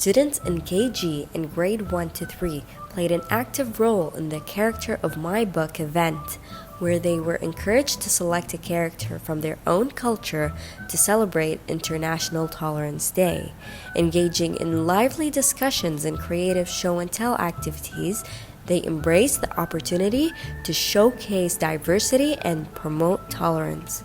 Students in KG in grade 1 to 3 played an active role in the Character of My Book event, where they were encouraged to select a character from their own culture to celebrate International Tolerance Day. Engaging in lively discussions and creative show and tell activities, they embraced the opportunity to showcase diversity and promote tolerance.